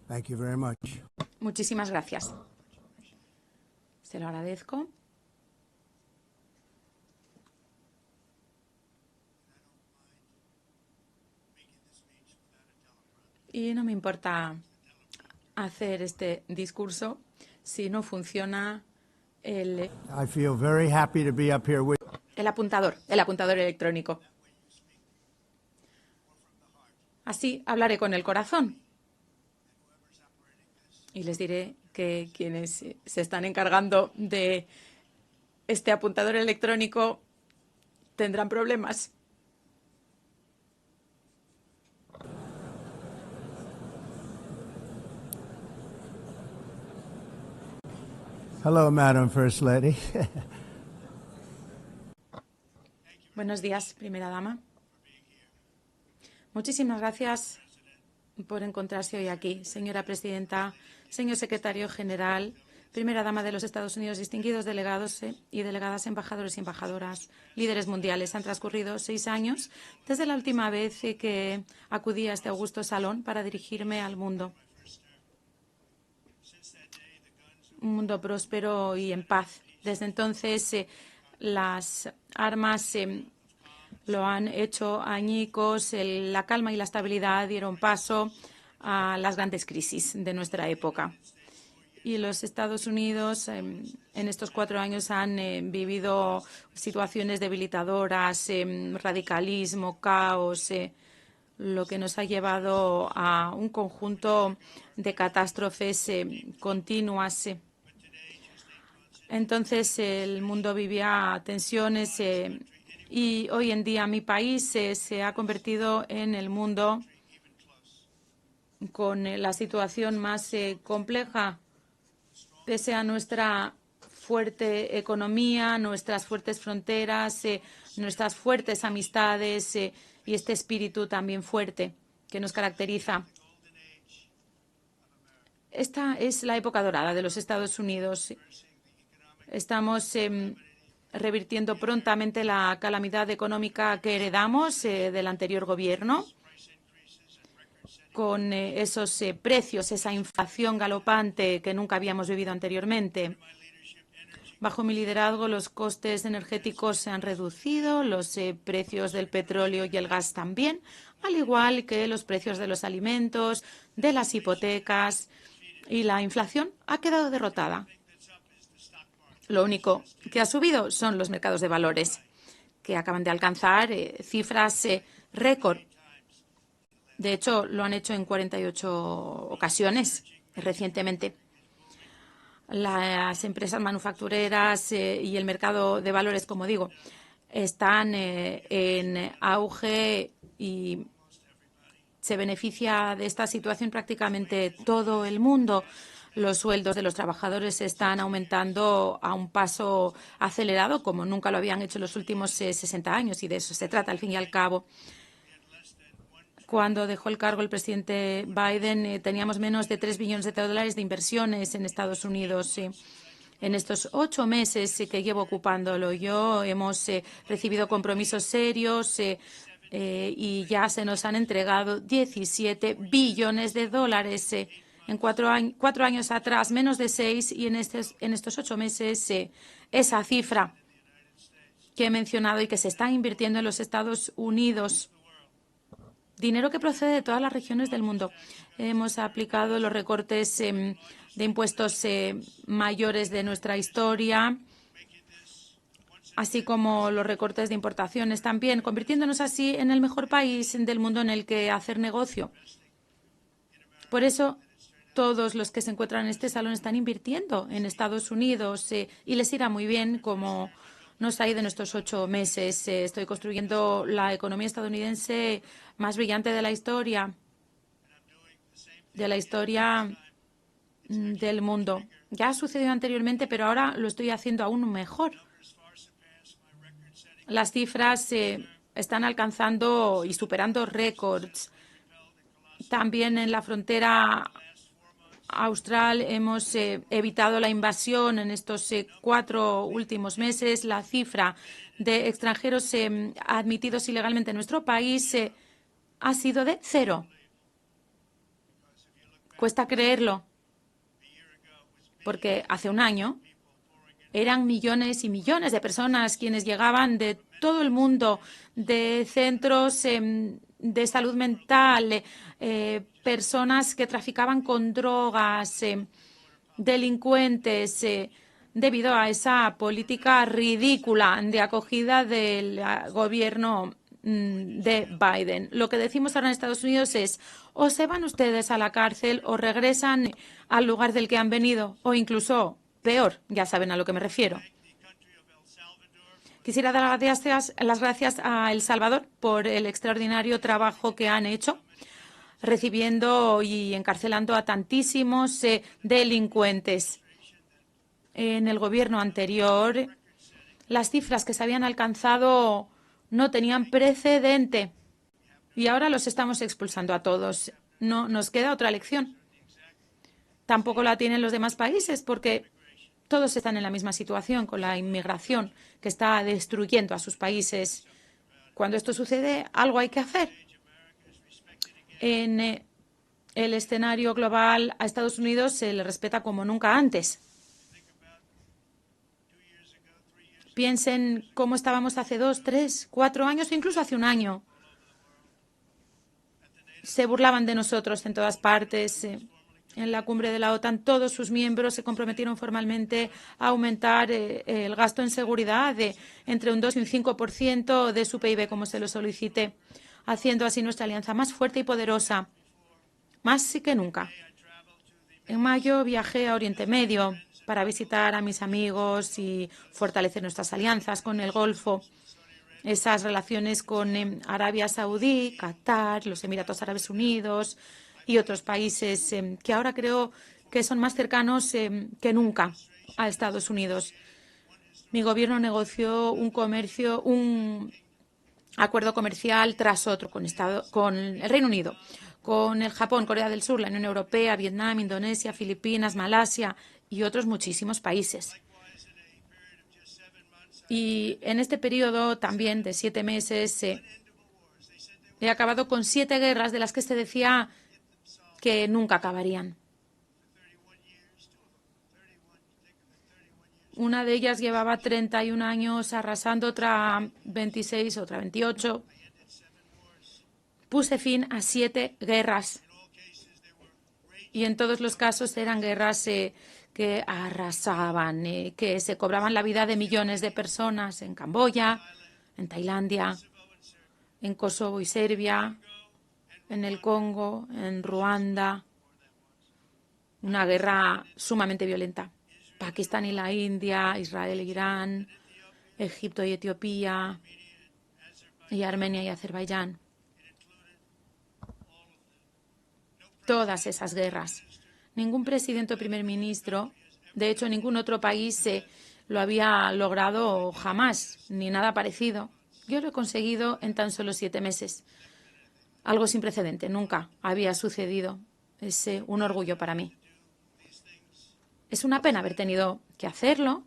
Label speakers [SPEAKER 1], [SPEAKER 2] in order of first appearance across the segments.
[SPEAKER 1] Thank you very much.
[SPEAKER 2] Muchísimas gracias. Se lo agradezco. Y no me importa hacer este discurso si no funciona el
[SPEAKER 1] I feel very happy to be up here with
[SPEAKER 2] apuntador electrónico. Así hablaré con el corazón. Y les diré que quienes se están encargando de este apuntador electrónico tendrán problemas.
[SPEAKER 1] Hello, Madam First Lady.
[SPEAKER 2] Buenos días, primera dama. Muchísimas gracias por encontrarse hoy aquí, señora presidenta, señor secretario general, primera dama de los Estados Unidos, distinguidos delegados y delegadas, embajadores y embajadoras, líderes mundiales. Han transcurrido 6 años desde la última vez que acudí a este augusto salón para dirigirme al mundo. Un mundo próspero y en paz. Desde entonces, las armas lo han hecho añicos. La calma y la estabilidad dieron paso a las grandes crisis de nuestra época. Y los Estados Unidos en estos 4 años han vivido situaciones debilitadoras, radicalismo, caos, lo que nos ha llevado a un conjunto de catástrofes continuas. Entonces el mundo vivía tensiones y hoy en día mi país se ha convertido en el mundo con la situación más compleja, pese a nuestra fuerte economía, nuestras fuertes fronteras, nuestras fuertes amistades y este espíritu también fuerte que nos caracteriza. Esta es la época dorada de los Estados Unidos. Estamos revirtiendo prontamente la calamidad económica que heredamos del anterior gobierno, con esos precios, esa inflación galopante que nunca habíamos vivido anteriormente. Bajo mi liderazgo, los costes energéticos se han reducido, los precios del petróleo y el gas también, al igual que los precios de los alimentos, de las hipotecas, y la inflación ha quedado derrotada. Lo único que ha subido son los mercados de valores, que acaban de alcanzar cifras récord. De hecho, lo han hecho en 48 ocasiones recientemente. Las empresas manufactureras y el mercado de valores, como digo, están en auge y se beneficia de esta situación prácticamente todo el mundo. Los sueldos de los trabajadores están aumentando a un paso acelerado, como nunca lo habían hecho en los últimos 60 años, y de eso se trata, al fin y al cabo. Cuando dejó el cargo el presidente Biden, teníamos menos de 3 billones de dólares de inversiones en Estados Unidos. En estos 8 meses que llevo ocupándolo yo, hemos recibido compromisos serios y ya se nos han entregado 17 billones de dólares. En 4 años atrás, menos de 6, y en estos 8 meses esa cifra que he mencionado y que se está invirtiendo en los Estados Unidos. Dinero que procede de todas las regiones del mundo. Hemos aplicado los recortes de impuestos mayores de nuestra historia, así como los recortes de importaciones también, convirtiéndonos así en el mejor país del mundo en el que hacer negocio. Por eso, todos los que se encuentran en este salón están invirtiendo en Estados Unidos y les irá muy bien, como nos ha ido en estos 8 meses. Estoy construyendo la economía estadounidense más brillante de la historia del mundo. Ya ha sucedido anteriormente, pero ahora lo estoy haciendo aún mejor. Las cifras están alcanzando y superando récords. También en la frontera austral hemos evitado la invasión en estos 4 últimos meses. La cifra de extranjeros admitidos ilegalmente en nuestro país ha sido de 0. Cuesta creerlo, porque hace un año eran millones y millones de personas quienes llegaban de todo el mundo, de centros de salud mental, personas que traficaban con drogas, delincuentes, debido a esa política ridícula de acogida del gobierno de Biden. Lo que decimos ahora en Estados Unidos es: o se van ustedes a la cárcel o regresan al lugar del que han venido, o incluso peor, ya saben a lo que me refiero. Quisiera dar las gracias a El Salvador por el extraordinario trabajo que han hecho, recibiendo y encarcelando a tantísimos delincuentes. En el gobierno anterior, las cifras que se habían alcanzado no tenían precedente y ahora los estamos expulsando a todos. No nos queda otra lección. Tampoco la tienen los demás países porque todos están en la misma situación con la inmigración que está destruyendo a sus países. Cuando esto sucede, algo hay que hacer. En el escenario global a Estados Unidos se le respeta como nunca antes. Piensen cómo estábamos hace 2, 3, 4 años o incluso hace un año. Se burlaban de nosotros en todas partes. En la cumbre de la OTAN, todos sus miembros se comprometieron formalmente a aumentar el gasto en seguridad entre un 2 y un 5% de su PIB, como se lo solicité, haciendo así nuestra alianza más fuerte y poderosa, más que nunca. En mayo viajé a Oriente Medio para visitar a mis amigos y fortalecer nuestras alianzas con el Golfo, esas relaciones con Arabia Saudí, Qatar, los Emiratos Árabes Unidos y otros países que ahora creo que son más cercanos que nunca a Estados Unidos. Mi gobierno negoció un acuerdo comercial tras otro con el Reino Unido, con el Japón, Corea del Sur, la Unión Europea, Vietnam, Indonesia, Filipinas, Malasia y otros muchísimos países. Y en este periodo también de 7 meses he acabado con 7 guerras de las que se decía que nunca acabarían. Una de ellas llevaba 31 años arrasando, otra 26, otra 28. Puse fin a 7 guerras. Y en todos los casos eran guerras que arrasaban, que se cobraban la vida de millones de personas en Camboya, en Tailandia, en Kosovo y Serbia, en el Congo, en Ruanda. Una guerra sumamente violenta. Pakistán y la India, Israel e Irán, Egipto y Etiopía, y Armenia y Azerbaiyán. Todas esas guerras. Ningún presidente o primer ministro, de hecho ningún otro país lo había logrado jamás, ni nada parecido. Yo lo he conseguido en tan solo 7 meses. Algo sin precedente, nunca había sucedido. Es un orgullo para mí. Es una pena haber tenido que hacerlo.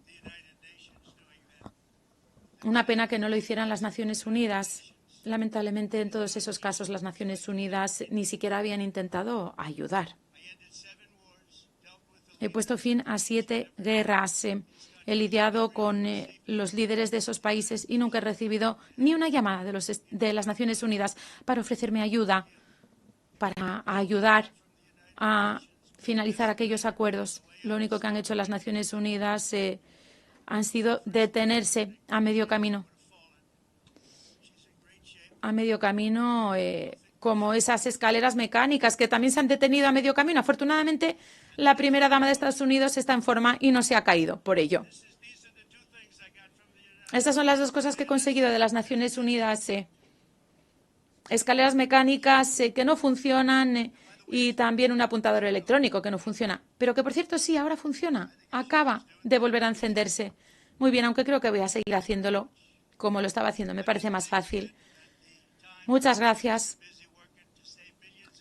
[SPEAKER 2] Una pena que no lo hicieran las Naciones Unidas. Lamentablemente, en todos esos casos, las Naciones Unidas ni siquiera habían intentado ayudar. He puesto fin a 7 guerras. He lidiado con los líderes de esos países y nunca he recibido ni una llamada de las Naciones Unidas para ofrecerme ayuda, para ayudar a finalizar aquellos acuerdos. Lo único que han hecho las Naciones Unidas han sido detenerse a medio camino. A medio camino, como esas escaleras mecánicas que también se han detenido a medio camino. Afortunadamente, la primera dama de Estados Unidos está en forma y no se ha caído por ello. Estas son las 2 cosas que he conseguido de las Naciones Unidas. Escaleras mecánicas que no funcionan y también un apuntador electrónico que no funciona. Pero que, por cierto, sí, ahora funciona. Acaba de volver a encenderse. Muy bien, aunque creo que voy a seguir haciéndolo como lo estaba haciendo. Me parece más fácil. Muchas gracias.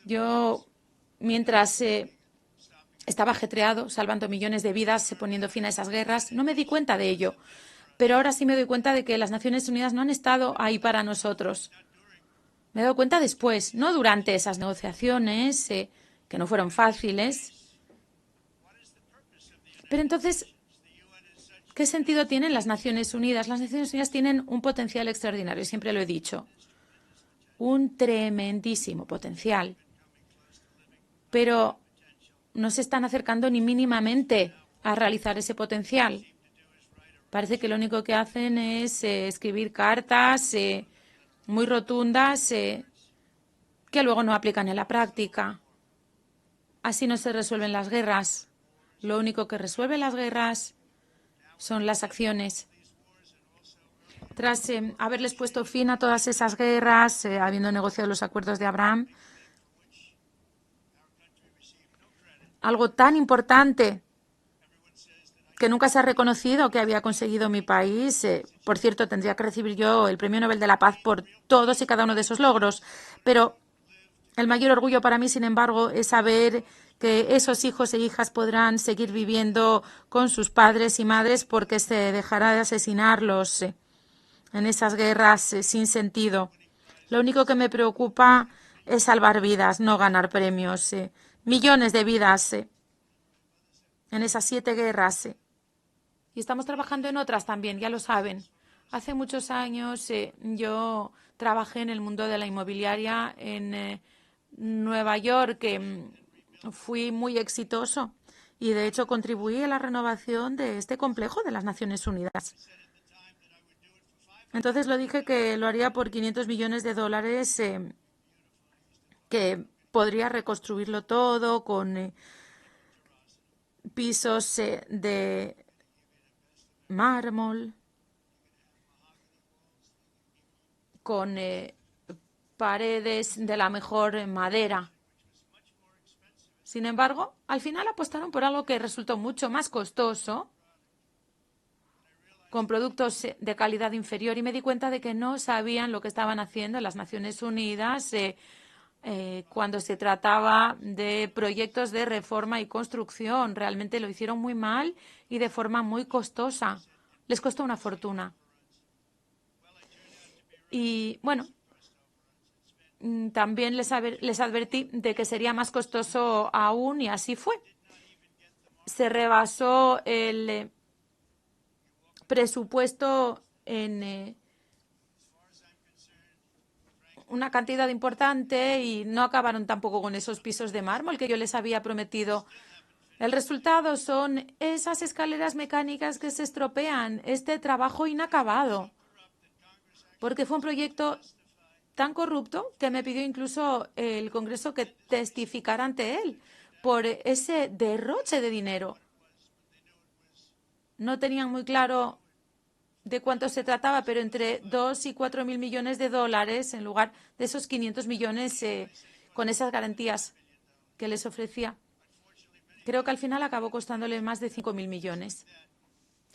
[SPEAKER 2] Yo, mientras estaba ajetreado, salvando millones de vidas, poniendo fin a esas guerras, no me di cuenta de ello. Pero ahora sí me doy cuenta de que las Naciones Unidas no han estado ahí para nosotros. Me he dado cuenta después, no durante esas negociaciones que no fueron fáciles. Pero entonces, ¿qué sentido tienen las Naciones Unidas? Las Naciones Unidas tienen un potencial extraordinario, siempre lo he dicho, un tremendísimo potencial, pero no se están acercando ni mínimamente a realizar ese potencial. Parece que lo único que hacen es escribir cartas muy rotundas que luego no aplican en la práctica. Así no se resuelven las guerras. Lo único que resuelve las guerras son las acciones. Tras haberles puesto fin a todas esas guerras, habiendo negociado los acuerdos de Abraham, algo tan importante que nunca se ha reconocido que había conseguido mi país. Por cierto, tendría que recibir yo el Premio Nobel de la Paz por todos y cada uno de esos logros. Pero el mayor orgullo para mí, sin embargo, es saber que esos hijos e hijas podrán seguir viviendo con sus padres y madres porque se dejará de asesinarlos en esas guerras sin sentido. Lo único que me preocupa es salvar vidas, no ganar premios. Millones de vidas en esas 7 guerras. Y estamos trabajando en otras también, ya lo saben. Hace muchos años yo trabajé en el mundo de la inmobiliaria en Nueva York, que fui muy exitoso y de hecho contribuí a la renovación de este complejo de las Naciones Unidas. Entonces lo dije que lo haría por 500 millones de dólares, que podría reconstruirlo todo con pisos de mármol, con paredes de la mejor madera. Sin embargo, al final apostaron por algo que resultó mucho más costoso, con productos de calidad inferior, y me di cuenta de que no sabían lo que estaban haciendo en las Naciones Unidas cuando se trataba de proyectos de reforma y construcción. Realmente lo hicieron muy mal y de forma muy costosa. Les costó una fortuna. Y bueno, también les advertí de que sería más costoso aún y así fue. Se rebasó el presupuesto en una cantidad importante y no acabaron tampoco con esos pisos de mármol que yo les había prometido. El resultado son esas escaleras mecánicas que se estropean, este trabajo inacabado, porque fue un proyecto tan corrupto que me pidió incluso el Congreso que testificara ante él por ese derroche de dinero. No tenían muy claro de cuánto se trataba, pero entre 2 y 4 mil millones de dólares en lugar de esos 500 millones con esas garantías que les ofrecía. Creo que al final acabó costándole más de 5 mil millones.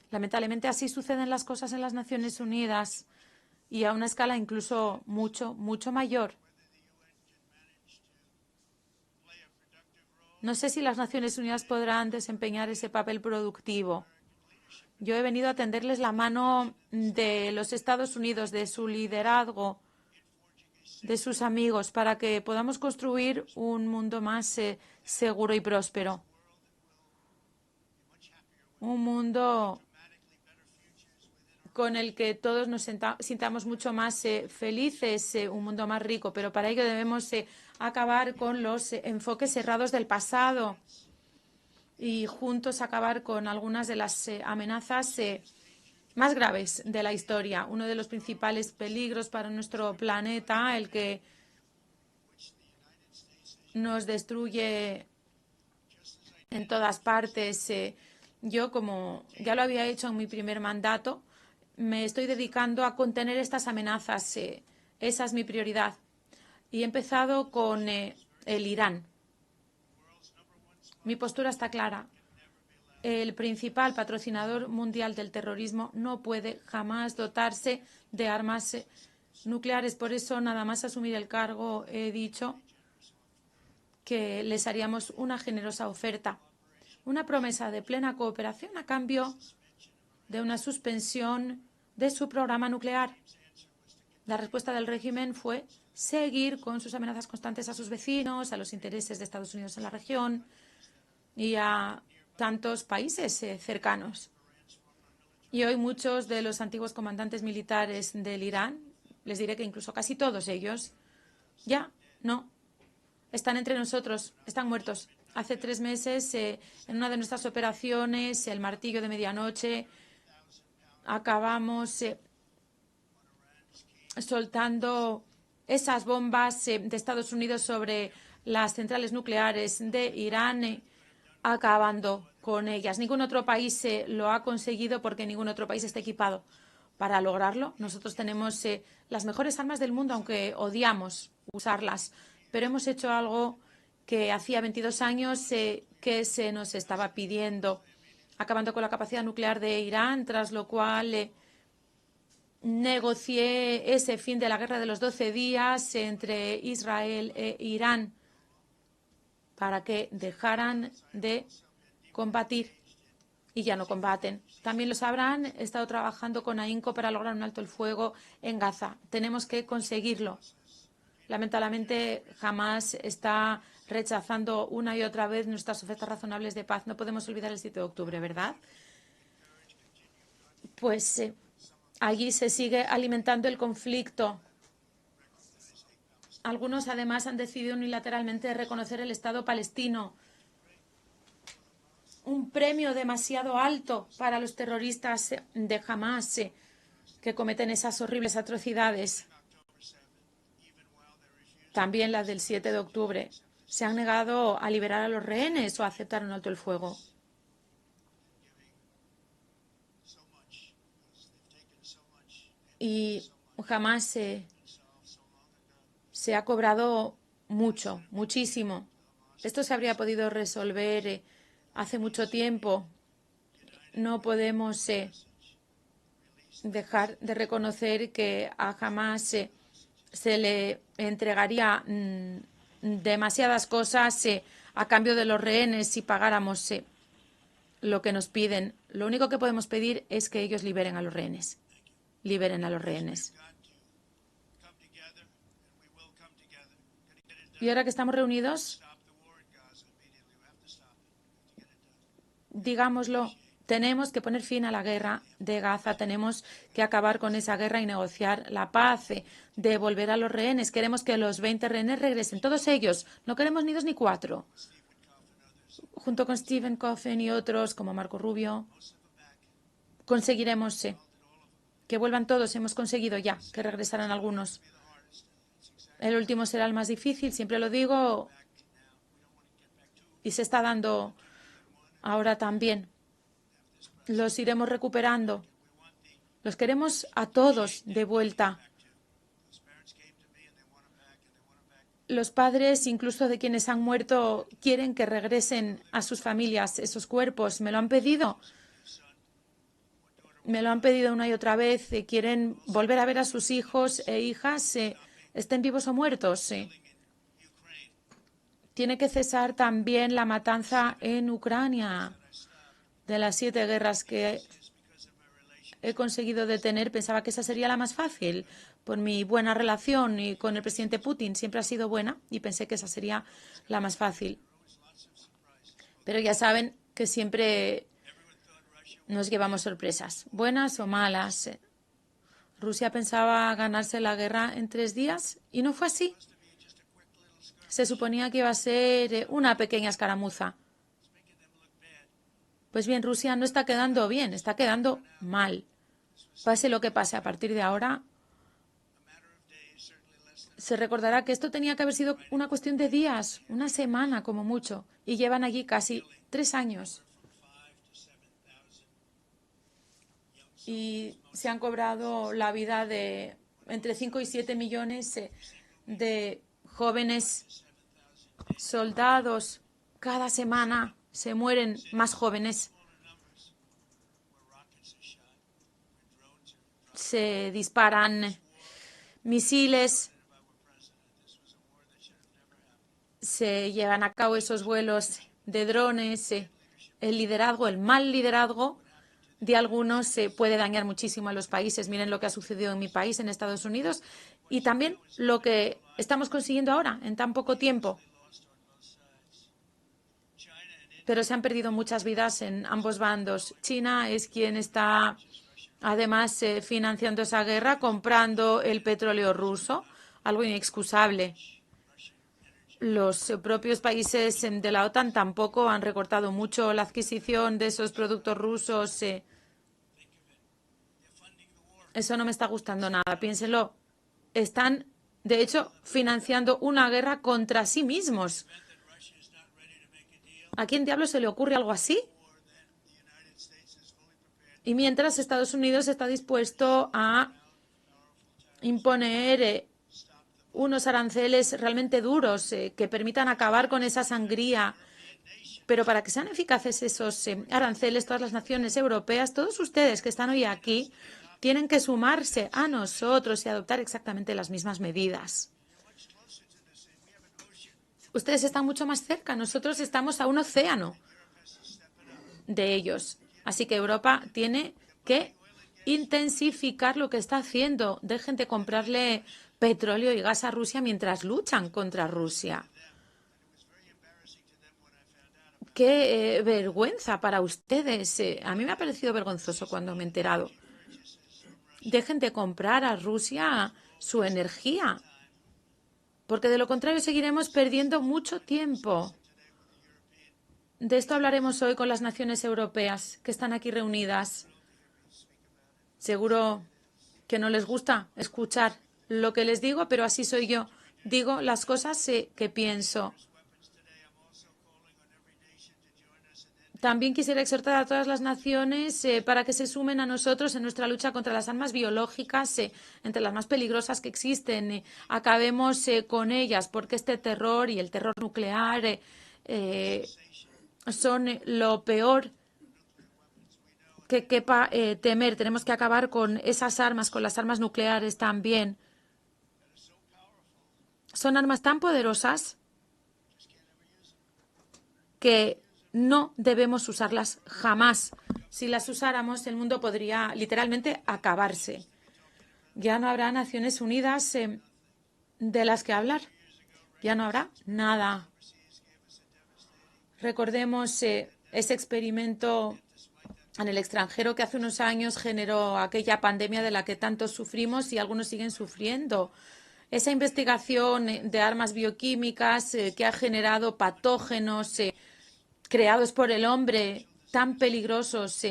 [SPEAKER 2] Lamentablemente así suceden las cosas en las Naciones Unidas y a una escala incluso mucho, mucho mayor. No sé si las Naciones Unidas podrán desempeñar ese papel productivo. Yo he venido a tenderles la mano de los Estados Unidos, de su liderazgo, de sus amigos, para que podamos construir un mundo más seguro y próspero. Un mundo con el que todos nos sintamos mucho más felices, un mundo más rico. Pero para ello debemos acabar con los enfoques cerrados del pasado y juntos acabar con algunas de las amenazas más graves de la historia. Uno de los principales peligros para nuestro planeta, el que nos destruye en todas partes. Yo, como ya lo había hecho en mi primer mandato, me estoy dedicando a contener estas amenazas. Esa es mi prioridad. Y he empezado con el Irán. Mi postura está clara. El principal patrocinador mundial del terrorismo no puede jamás dotarse de armas nucleares. Por eso, nada más asumir el cargo, he dicho que les haríamos una generosa oferta, una promesa de plena cooperación a cambio de una suspensión de su programa nuclear. La respuesta del régimen fue seguir con sus amenazas constantes a sus vecinos, a los intereses de Estados Unidos en la región y a tantos países cercanos. Y hoy muchos de los antiguos comandantes militares del Irán, les diré que incluso casi todos ellos, ya no están entre nosotros, están muertos. Hace 3 meses, en una de nuestras operaciones, el martillo de medianoche, acabamos soltando esas bombas de Estados Unidos sobre las centrales nucleares de Irán, acabando con ellas. Ningún otro país lo ha conseguido porque ningún otro país está equipado para lograrlo. Nosotros tenemos las mejores armas del mundo, aunque odiamos usarlas, pero hemos hecho algo que hacía 22 años que se nos estaba pidiendo, acabando con la capacidad nuclear de Irán, tras lo cual negocié ese fin de la guerra de los 12 días entre Israel e Irán para que dejaran de combatir y ya no combaten. También lo sabrán, he estado trabajando con AINCO para lograr un alto el fuego en Gaza. Tenemos que conseguirlo. Lamentablemente, Hamás está rechazando una y otra vez nuestras ofertas razonables de paz. No podemos olvidar el 7 de octubre, ¿verdad? Pues allí se sigue alimentando el conflicto. Algunos, además, han decidido unilateralmente reconocer el Estado palestino. Un premio demasiado alto para los terroristas de Hamás que cometen esas horribles atrocidades. También las del 7 de octubre. Se han negado a liberar a los rehenes o a aceptar un alto el fuego. Y jamás se ha cobrado mucho, muchísimo. Esto se habría podido resolver hace mucho tiempo. No podemos dejar de reconocer que a Hamás se le entregaría demasiadas cosas a cambio de los rehenes si pagáramos lo que nos piden. Lo único que podemos pedir es que ellos liberen a los rehenes. Liberen a los rehenes. Y ahora que estamos reunidos, digámoslo, tenemos que poner fin a la guerra de Gaza, tenemos que acabar con esa guerra y negociar la paz, devolver a los rehenes. Queremos que los 20 rehenes regresen, todos ellos. No queremos ni 2 ni 4. Junto con Stephen Coffin y otros como Marco Rubio, conseguiremos que vuelvan todos. Hemos conseguido ya que regresaran algunos. El último será el más difícil, siempre lo digo, y se está dando ahora también. Los iremos recuperando. Los queremos a todos de vuelta. Los padres, incluso de quienes han muerto, quieren que regresen a sus familias esos cuerpos. Me lo han pedido. Me lo han pedido una y otra vez. Quieren volver a ver a sus hijos e hijas, estén vivos o muertos. Tiene que cesar también la matanza en Ucrania. De las 7 guerras que he conseguido detener, pensaba que esa sería la más fácil. Por mi buena relación y con el presidente Putin siempre ha sido buena y pensé que esa sería la más fácil. Pero ya saben que siempre nos llevamos sorpresas, buenas o malas. Rusia pensaba ganarse la guerra en 3 días y no fue así. Se suponía que iba a ser una pequeña escaramuza. Pues bien, Rusia no está quedando bien, está quedando mal. Pase lo que pase a partir de ahora, se recordará que esto tenía que haber sido una cuestión de días, una semana como mucho, y llevan allí casi 3 años. Y se han cobrado la vida de entre 5 y 7 millones de jóvenes soldados. Cada semana se mueren más jóvenes. Se disparan misiles. Se llevan a cabo esos vuelos de drones. El liderazgo, el mal liderazgo de algunos puede dañar muchísimo a los países. Miren lo que ha sucedido en mi país, en Estados Unidos, y también lo que estamos consiguiendo ahora en tan poco tiempo. Pero se han perdido muchas vidas en ambos bandos. China es quien está, además, financiando esa guerra, comprando el petróleo ruso, algo inexcusable. Los propios países de la OTAN tampoco han recortado mucho la adquisición de esos productos rusos. Eso no me está gustando nada. Piénsenlo. Están, de hecho, financiando una guerra contra sí mismos. ¿A quién diablos se le ocurre algo así? Y mientras Estados Unidos está dispuesto a imponer unos aranceles realmente duros que permitan acabar con esa sangría. Pero para que sean eficaces esos aranceles, todas las naciones europeas, todos ustedes que están hoy aquí, tienen que sumarse a nosotros y adoptar exactamente las mismas medidas. Ustedes están mucho más cerca, nosotros estamos a un océano de ellos. Así que Europa tiene que intensificar lo que está haciendo. Dejen de comprarle petróleo y gas a Rusia mientras luchan contra Rusia. Qué vergüenza para ustedes. A mí me ha parecido vergonzoso cuando me he enterado. Dejen de comprar a Rusia su energía, porque de lo contrario seguiremos perdiendo mucho tiempo. De esto hablaremos hoy con las naciones europeas que están aquí reunidas. Seguro que no les gusta escuchar lo que les digo, pero así soy yo. Digo las cosas que pienso. También quisiera exhortar a todas las naciones para que se sumen a nosotros en nuestra lucha contra las armas biológicas, entre las más peligrosas que existen. Acabemos con ellas, porque este terror y el terror nuclear son lo peor que quepa temer. Tenemos que acabar con esas armas, con las armas nucleares también. Son armas tan poderosas que no debemos usarlas jamás. Si las usáramos, el mundo podría literalmente acabarse. Ya no habrá Naciones Unidas de las que hablar. Ya no habrá nada. Recordemos ese experimento en el extranjero que hace unos años generó aquella pandemia de la que tantos sufrimos y algunos siguen sufriendo. Esa investigación de armas bioquímicas que ha generado patógenos creados por el hombre tan peligrosos.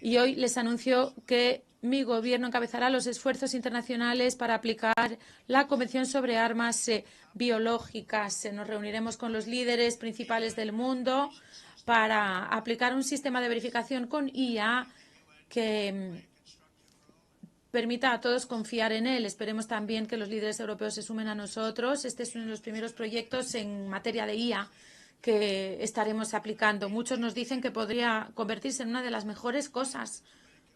[SPEAKER 2] Y hoy les anuncio que mi gobierno encabezará los esfuerzos internacionales para aplicar la Convención sobre Armas Biológicas. Nos reuniremos con los líderes principales del mundo para aplicar un sistema de verificación con IA que permita a todos confiar en él. Esperemos también que los líderes europeos se sumen a nosotros. Este es uno de los primeros proyectos en materia de IA que estaremos aplicando. Muchos nos dicen que podría convertirse en una de las mejores cosas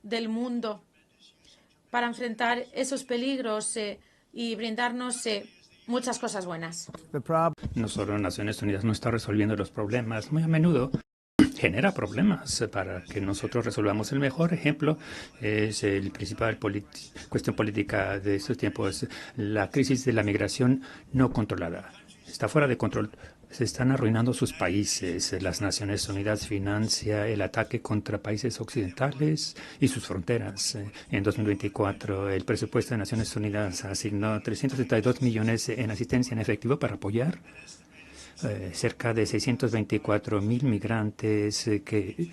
[SPEAKER 2] del mundo para enfrentar esos peligros y brindarnos muchas cosas buenas.
[SPEAKER 3] No solo Naciones Unidas no está resolviendo los problemas, muy a menudo genera problemas para que nosotros resolvamos. El mejor ejemplo es el principal cuestión política de estos tiempos, la crisis de la migración no controlada. Está fuera de control. Se están arruinando sus países. Las Naciones Unidas financia el ataque contra países occidentales y sus fronteras. En 2024, el presupuesto de Naciones Unidas asignó 372 millones en asistencia en efectivo para apoyar cerca de 624,000 migrantes que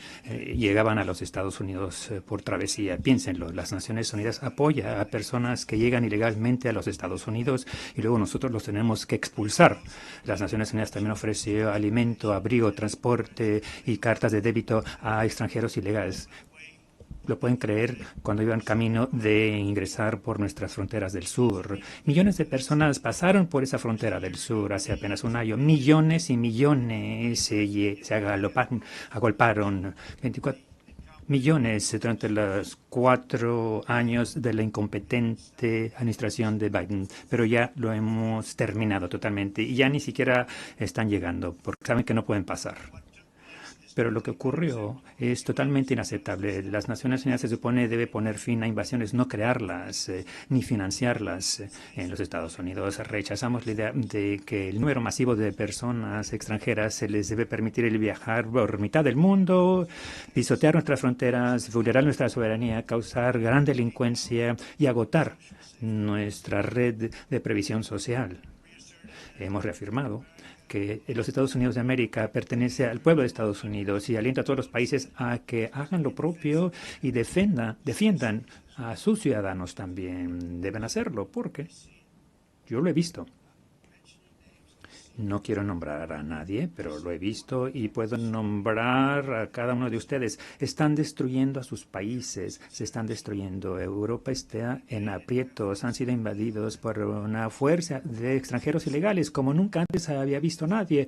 [SPEAKER 3] llegaban a los Estados Unidos por travesía. Piénsenlo, las Naciones Unidas apoya a personas que llegan ilegalmente a los Estados Unidos y luego nosotros los tenemos que expulsar. Las Naciones Unidas también ofreció alimento, abrigo, transporte y cartas de débito a extranjeros ilegales. Lo pueden creer cuando iban camino de ingresar por nuestras fronteras del sur. Millones de personas pasaron por esa frontera del sur hace apenas un año. Millones y millones se agolparon. 24 millones durante los 4 años de la incompetente administración de Biden. Pero ya lo hemos terminado totalmente y ya ni siquiera están llegando porque saben que no pueden pasar. Pero lo que ocurrió es totalmente inaceptable. Las Naciones Unidas se supone debe poner fin a invasiones, no crearlas ni financiarlas. En los Estados Unidos rechazamos la idea de que el número masivo de personas extranjeras se les debe permitir el viajar por mitad del mundo, pisotear nuestras fronteras, vulnerar nuestra soberanía, causar gran delincuencia y agotar nuestra red de previsión social. Hemos reafirmado que los Estados Unidos de América pertenece al pueblo de Estados Unidos y alienta a todos los países a que hagan lo propio y defiendan a sus ciudadanos también. Deben hacerlo porque yo lo he visto. No quiero nombrar a nadie, pero lo he visto y puedo nombrar a cada uno de ustedes. Están destruyendo a sus países, se están destruyendo. Europa está en aprietos, han sido invadidos por una fuerza de extranjeros ilegales, como nunca antes había visto nadie.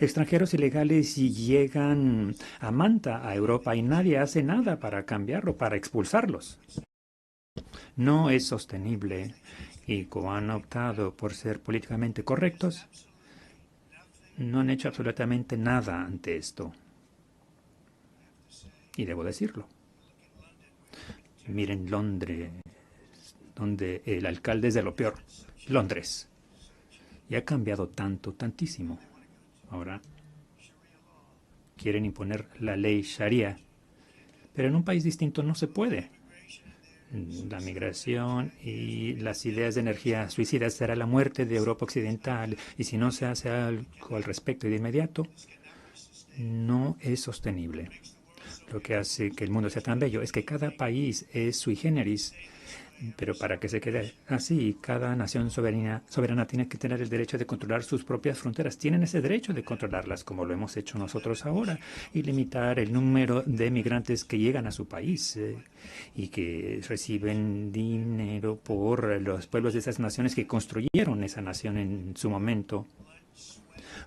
[SPEAKER 3] Extranjeros ilegales llegan a manta a Europa y nadie hace nada para cambiarlo, para expulsarlos. No es sostenible y como han optado por ser políticamente correctos, no han hecho absolutamente nada ante esto. Y debo decirlo. Miren Londres, donde el alcalde es de lo peor. Londres. Y ha cambiado tantísimo. Ahora quieren imponer la ley Sharia. Pero en un país distinto no se puede. La migración y las ideas de energía suicidas será la muerte de Europa Occidental y si no se hace algo al respecto de inmediato, no es sostenible. Lo que hace que el mundo sea tan bello es que cada país es sui generis, pero para que se quede así, cada nación soberana tiene que tener el derecho de controlar sus propias fronteras. Tienen ese derecho de controlarlas, como lo hemos hecho nosotros ahora, y limitar el número de migrantes que llegan a su país y que reciben dinero por los pueblos de esas naciones que construyeron esa nación en su momento,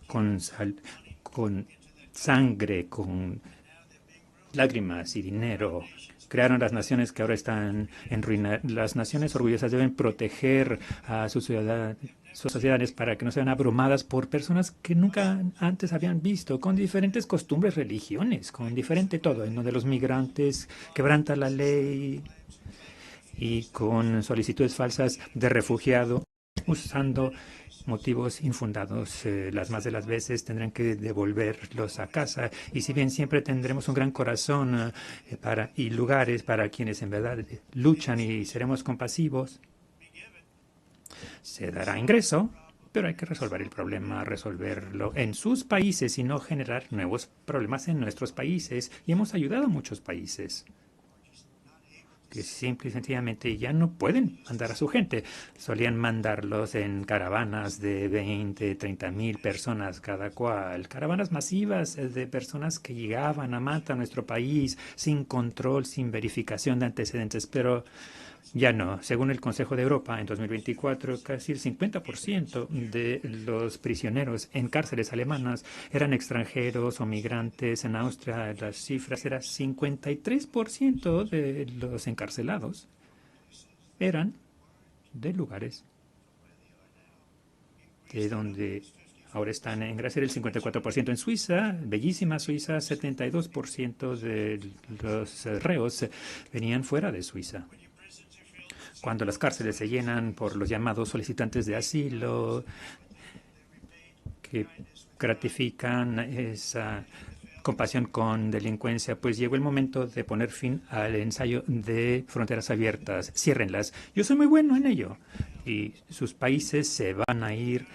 [SPEAKER 3] con sangre, con lágrimas y dinero. Crearon las naciones que ahora están en ruina. Las naciones orgullosas deben proteger a sus sociedades para que no sean abrumadas por personas que nunca antes habían visto, con diferentes costumbres, religiones, con diferente todo, en donde los migrantes quebrantan la ley y con solicitudes falsas de refugiado, usando motivos infundados. Las más de las veces tendrán que devolverlos a casa y si bien siempre tendremos un gran corazón y lugares para quienes en verdad luchan y seremos compasivos, se dará ingreso, pero hay que resolver el problema, resolverlo en sus países y no generar nuevos problemas en nuestros países. Y hemos ayudado a muchos países que simple y sencillamente ya no pueden mandar a su gente. Solían mandarlos en caravanas de 20, 30 mil personas cada cual. Caravanas masivas de personas que llegaban a Manta, a nuestro país, sin control, sin verificación de antecedentes. Pero ya no. Según el Consejo de Europa, en 2024, casi el 50% de los prisioneros en cárceles alemanas eran extranjeros o migrantes. En Austria las cifras eran 53% de los encarcelados eran de lugares de donde ahora están en Grecia el 54%. En Suiza, bellísima Suiza, 72% de los reos venían fuera de Suiza. Cuando las cárceles se llenan por los llamados solicitantes de asilo, que gratifican esa compasión con delincuencia, pues llegó el momento de poner fin al ensayo de fronteras abiertas. Ciérrenlas. Yo soy muy bueno en ello. Y sus países se van a ir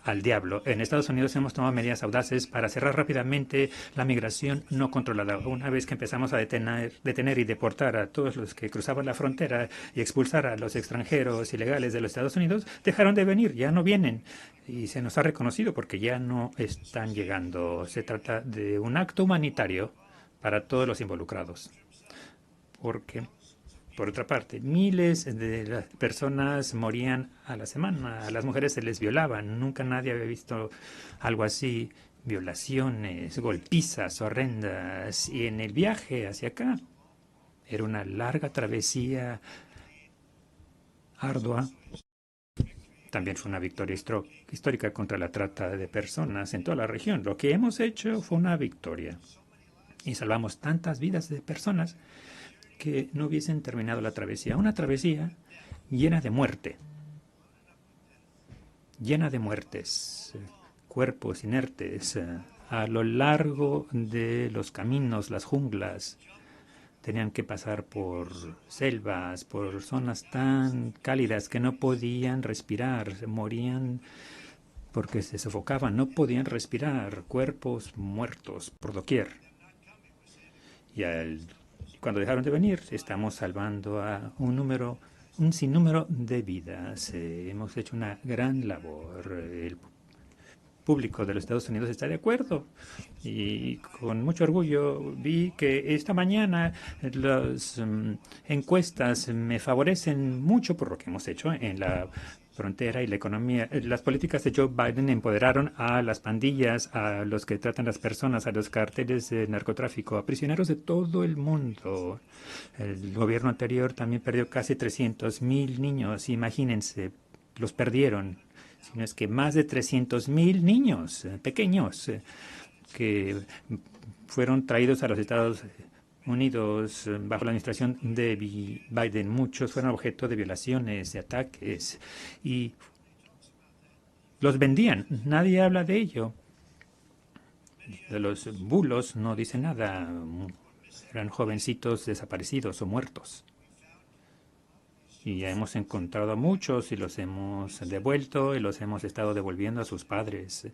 [SPEAKER 3] al diablo. En Estados Unidos hemos tomado medidas audaces para cerrar rápidamente la migración no controlada. Una vez que empezamos a detener y deportar a todos los que cruzaban la frontera y expulsar a los extranjeros ilegales de los Estados Unidos, dejaron de venir, ya no vienen. Y se nos ha reconocido porque ya no están llegando. Se trata de un acto humanitario para todos los involucrados. Porque por otra parte, miles de las personas morían a la semana. A las mujeres se les violaban. Nunca nadie había visto algo así. Violaciones, golpizas horrendas. Y en el viaje hacia acá era una larga travesía ardua. También fue una victoria histórica contra la trata de personas en toda la región. Lo que hemos hecho fue una victoria. y salvamos tantas vidas de personas que no hubiesen terminado la travesía. Una travesía llena de muerte, llena de muertes, cuerpos inertes a lo largo de los caminos, las junglas. Tenían que pasar por selvas, por zonas tan cálidas que no podían respirar, se morían porque se sofocaban, no podían respirar, cuerpos muertos por doquier. Y cuando dejaron de venir, estamos salvando a un sinnúmero de vidas. Hemos hecho una gran labor. El público de los Estados Unidos está de acuerdo y con mucho orgullo vi que esta mañana las encuestas me favorecen mucho por lo que hemos hecho en la frontera y la economía. Las políticas de Joe Biden empoderaron a las pandillas, a los que tratan las personas, a los carteles de narcotráfico, a prisioneros de todo el mundo. El gobierno anterior también perdió casi 300,000 niños. Imagínense, los perdieron. Sino es que más de 300,000 niños pequeños que fueron traídos a los Estados Unidos bajo la administración de Biden. Muchos fueron objeto de violaciones, de ataques y los vendían. Nadie habla de ello. De los bulos no dice nada. Eran jovencitos desaparecidos o muertos. Y ya hemos encontrado a muchos y los hemos devuelto y los hemos estado devolviendo a sus padres.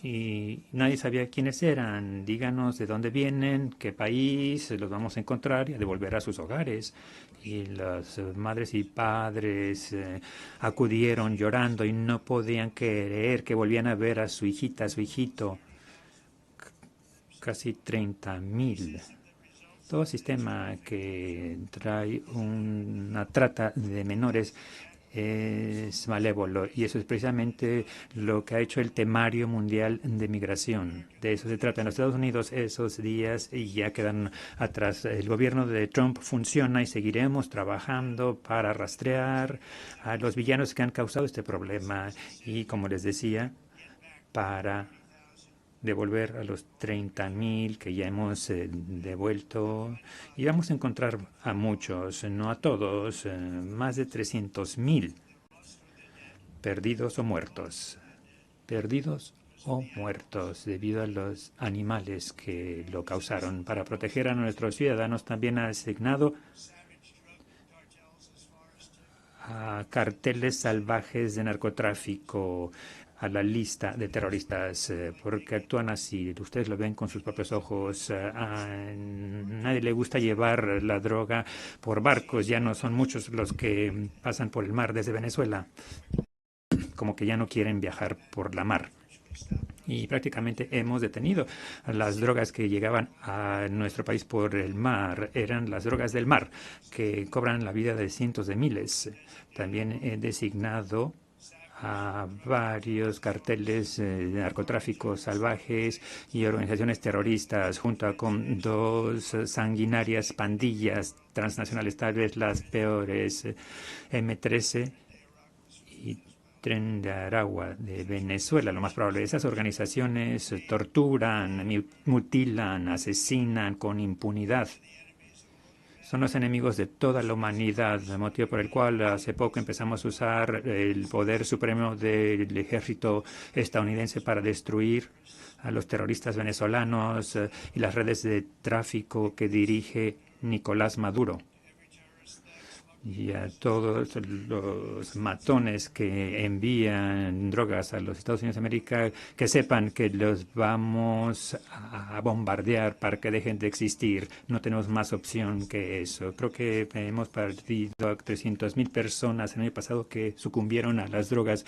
[SPEAKER 3] Y nadie sabía quiénes eran. Díganos de dónde vienen, qué país, los vamos a encontrar y a devolver a sus hogares. Y las madres y padres acudieron llorando y no podían creer que volvían a ver a su hijita, a su hijito. Casi 30,000. Todo sistema que trae una trata de menores es malévolo y eso es precisamente lo que ha hecho el temario mundial de migración. De eso se trata. En los Estados Unidos esos días ya quedan atrás. El gobierno de Trump funciona y seguiremos trabajando para rastrear a los villanos que han causado este problema y, como les decía, para devolver a los 30,000 que ya hemos devuelto y vamos a encontrar a muchos, no a todos, más de 300,000 perdidos o muertos debido a los animales que lo causaron. Para proteger a nuestros ciudadanos también ha asignado a carteles salvajes de narcotráfico a la lista de terroristas porque actúan así. Ustedes lo ven con sus propios ojos. A nadie le gusta llevar la droga por barcos. Ya no son muchos los que pasan por el mar desde Venezuela. Como que ya no quieren viajar por la mar. Y prácticamente hemos detenido las drogas que llegaban a nuestro país por el mar. Eran las drogas del mar que cobran la vida de cientos de miles. También he designado a varios carteles de narcotráfico salvajes y organizaciones terroristas, junto con 2 sanguinarias pandillas transnacionales, tal vez las peores, M13 y Tren de Aragua de Venezuela. Lo más probable, esas organizaciones torturan, mutilan, asesinan con impunidad. Son los enemigos de toda la humanidad, el motivo por el cual hace poco empezamos a usar el poder supremo del ejército estadounidense para destruir a los terroristas venezolanos y las redes de tráfico que dirige Nicolás Maduro. Y a todos los matones que envían drogas a los Estados Unidos de América, que sepan que los vamos a bombardear para que dejen de existir. No tenemos más opción que eso. Creo que hemos perdido a 300,000 personas el año pasado que sucumbieron a las drogas,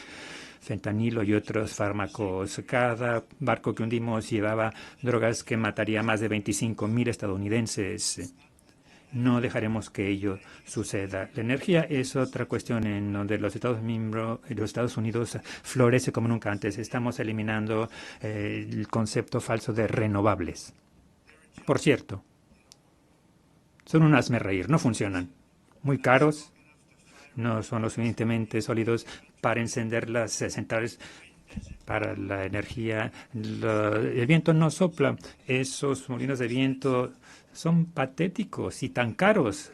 [SPEAKER 3] fentanilo y otros fármacos. Cada barco que hundimos llevaba drogas que mataría a más de 25,000 estadounidenses. No dejaremos que ello suceda. La energía es otra cuestión en donde los Estados Unidos florece como nunca antes. Estamos eliminando el concepto falso de renovables. Por cierto, son un hazmerreír, no funcionan. Muy caros, no son lo suficientemente sólidos para encender las centrales para la energía. El viento no sopla. Esos molinos de viento son patéticos y tan caros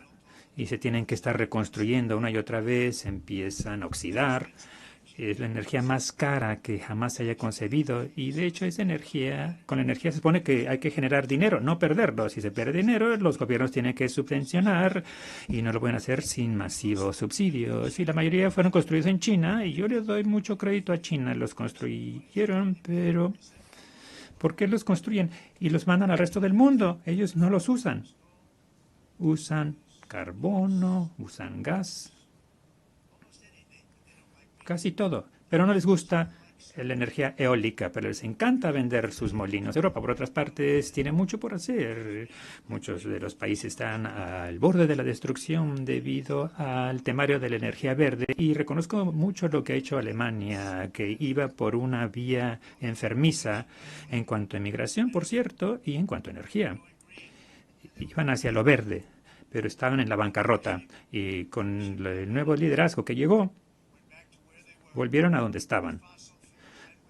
[SPEAKER 3] y se tienen que estar reconstruyendo una y otra vez, empiezan a oxidar. Es la energía más cara que jamás se haya concebido y de hecho esa energía, con la energía se supone que hay que generar dinero, no perderlo. Si se pierde dinero, los gobiernos tienen que subvencionar y no lo pueden hacer sin masivos subsidios. Y la mayoría fueron construidos en China y yo les doy mucho crédito a China. Los construyeron, pero ¿por qué los construyen y los mandan al resto del mundo? Ellos no los usan. Usan carbono, usan gas, casi todo, pero no les gusta la energía eólica, pero les encanta vender sus molinos. Europa, por otras partes, tiene mucho por hacer. Muchos de los países están al borde de la destrucción debido al temario de la energía verde y reconozco mucho lo que ha hecho Alemania, que iba por una vía enfermiza en cuanto a migración, por cierto, y en cuanto a energía. Iban hacia lo verde, pero estaban en la bancarrota y con el nuevo liderazgo que llegó, volvieron a donde estaban,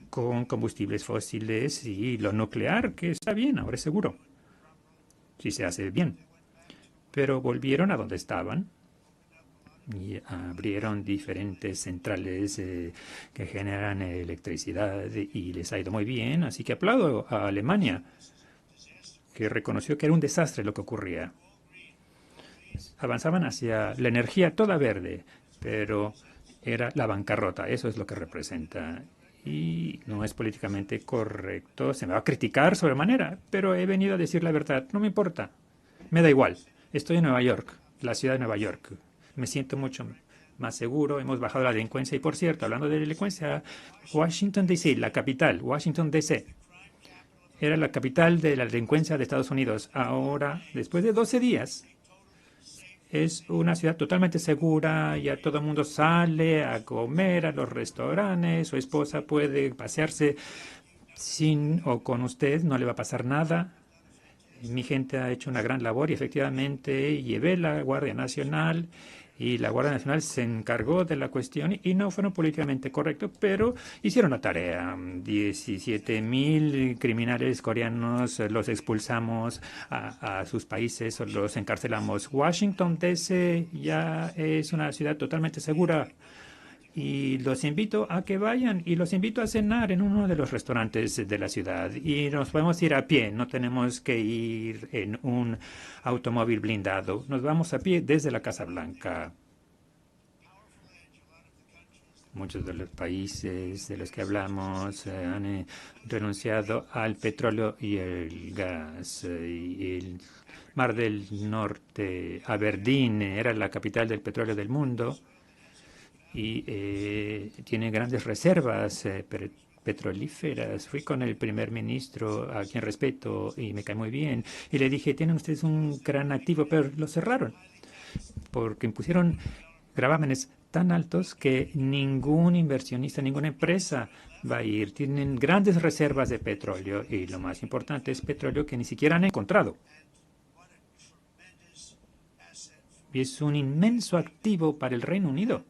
[SPEAKER 3] con combustibles fósiles y lo nuclear, que está bien, ahora es seguro, si se hace bien. Pero volvieron a donde estaban y abrieron diferentes centrales que generan electricidad y les ha ido muy bien. Así que aplaudo a Alemania, que reconoció que era un desastre lo que ocurría. Avanzaban hacia la energía toda verde, pero era la bancarrota, eso es lo que representa. Y no es políticamente correcto, se me va a criticar sobremanera, pero he venido a decir la verdad, no me importa, me da igual. Estoy en Nueva York, la ciudad de Nueva York, me siento mucho más seguro, hemos bajado la delincuencia y por cierto, hablando de delincuencia, Washington D.C., la capital, Washington D.C., era la capital de la delincuencia de Estados Unidos. Ahora, después de 12 días, es una ciudad totalmente segura, ya todo el mundo sale a comer a los restaurantes, su esposa puede pasearse sin o con usted, no le va a pasar nada. Mi gente ha hecho una gran labor y efectivamente llevé la Guardia Nacional y la Guardia Nacional se encargó de la cuestión y no fueron políticamente correctos, pero hicieron la tarea. 17.000 criminales coreanos los expulsamos a sus países o los encarcelamos. Washington, D.C. ya es una ciudad totalmente segura. Y los invito a que vayan y los invito a cenar en uno de los restaurantes de la ciudad. Y nos podemos ir a pie, no tenemos que ir en un automóvil blindado. Nos vamos a pie desde la Casa Blanca. Muchos de los países de los que hablamos han renunciado al petróleo y el gas. Y el Mar del Norte, Aberdeen, era la capital del petróleo del mundo. Y tiene grandes reservas petrolíferas. Fui con el primer ministro, a quien respeto y me cae muy bien, y le dije, tienen ustedes un gran activo, pero lo cerraron, porque impusieron gravámenes tan altos que ningún inversionista, ninguna empresa va a ir. Tienen grandes reservas de petróleo, y lo más importante es petróleo que ni siquiera han encontrado. Y es un inmenso activo para el Reino Unido.